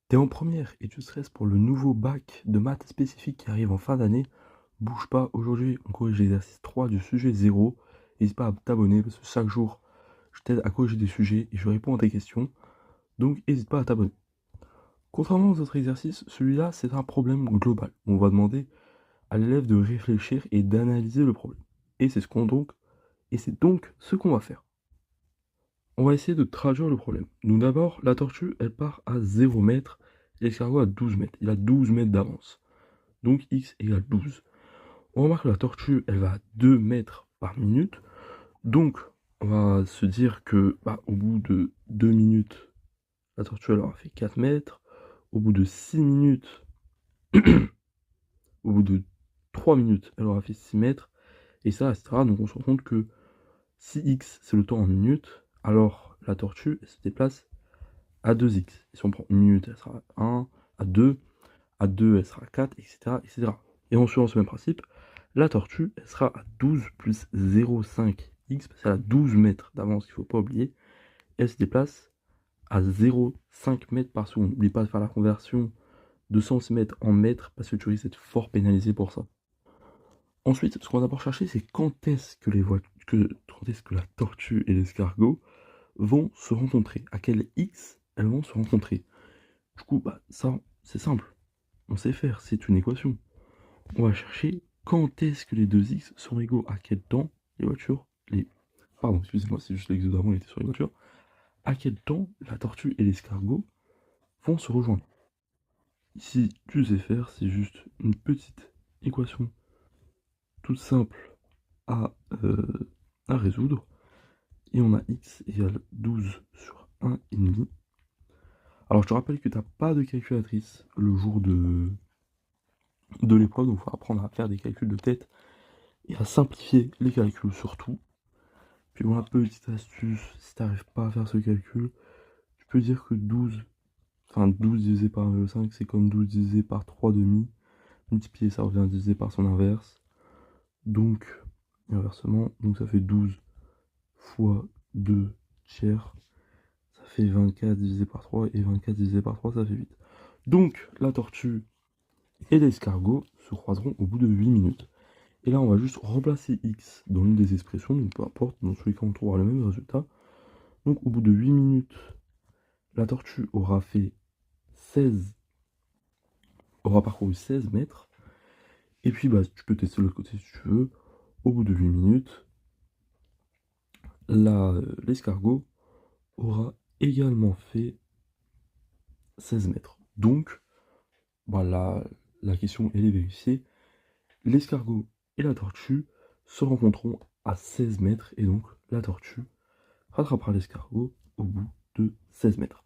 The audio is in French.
T'es en première et tu stresses pour le nouveau bac de maths spécifique qui arrive en fin d'année. Bouge pas, aujourd'hui on corrige l'exercice 3 du sujet 0. N'hésite pas à t'abonner parce que chaque jour je t'aide à corriger des sujets et je réponds à tes questions. Donc n'hésite pas à t'abonner. Contrairement aux autres exercices, celui-là c'est un problème global. On va demander à l'élève de réfléchir et d'analyser le problème. Et c'est donc ce qu'on va faire. On va essayer de traduire le problème. Donc d'abord, la tortue, elle part à 0 mètres, l'escargot à 12 mètres. Il a 12 mètres d'avance. Donc x égale 12. On remarque que la tortue, elle va à 2 mètres par minute. Donc, on va se dire que au bout de 2 minutes, la tortue, elle aura fait 4 mètres. Au bout de 6 minutes, au bout de 3 minutes, elle aura fait 6 mètres. Et ça, etc. Donc on se rend compte que si x, c'est le temps en minutes, alors la tortue, elle se déplace à 2x. Et si on prend une minute, elle sera à 1, à 2, elle sera à 4, etc., etc. Et en suivant ce même principe, la tortue, elle sera à 12 plus 0,5x, parce qu'elle a 12 mètres d'avance, qu'il ne faut pas oublier. Elle se déplace à 0,5 mètres par seconde. N'oublie pas de faire la conversion de centimètres en mètres, parce que tu risques d'être fort pénalisé pour ça. Ensuite, ce qu'on va d'abord chercher, c'est quand est-ce que la tortue et l'escargot vont se rencontrer. À quel x elles vont se rencontrer. Du coup, ça, c'est simple. On sait faire, c'est une équation. On va chercher quand est-ce que les deux x sont égaux, à quel temps les voitures, Pardon, excusez-moi, c'est juste l'exo d'avant, il était sur les voitures. À quel temps la tortue et l'escargot vont se rejoindre. Ici, tu sais faire, c'est juste une petite équation toute simple à, à résoudre. Et on a x égale 12 sur 1,5. Alors je te rappelle que tu n'as pas de calculatrice le jour de l'épreuve, donc il faut apprendre à faire des calculs de tête et à simplifier les calculs surtout. Puis voilà, petite astuce, si tu n'arrives pas à faire ce calcul, tu peux dire que 12 divisé par 1,5, c'est comme 12 divisé par 3 demi. Multiplier, ça revient à diviser par son inverse. Donc, inversement, donc ça fait 12 fois 2 tiers. Ça fait 24 divisé par 3, et 24 divisé par 3, ça fait 8. Donc, la tortue et l'escargot se croiseront au bout de 8 minutes. Et là, on va juste remplacer x dans l'une des expressions, donc peu importe, dans tous les cas, on trouvera le même résultat. Donc, au bout de 8 minutes, la tortue aura parcouru 16 mètres. Et puis, tu peux tester de l'autre côté si tu veux. Au bout de 8 minutes, l'escargot aura également fait 16 mètres. Donc, la question, elle est vérifiée. L'escargot et la tortue se rencontreront à 16 mètres et donc la tortue rattrapera l'escargot au bout de 16 mètres.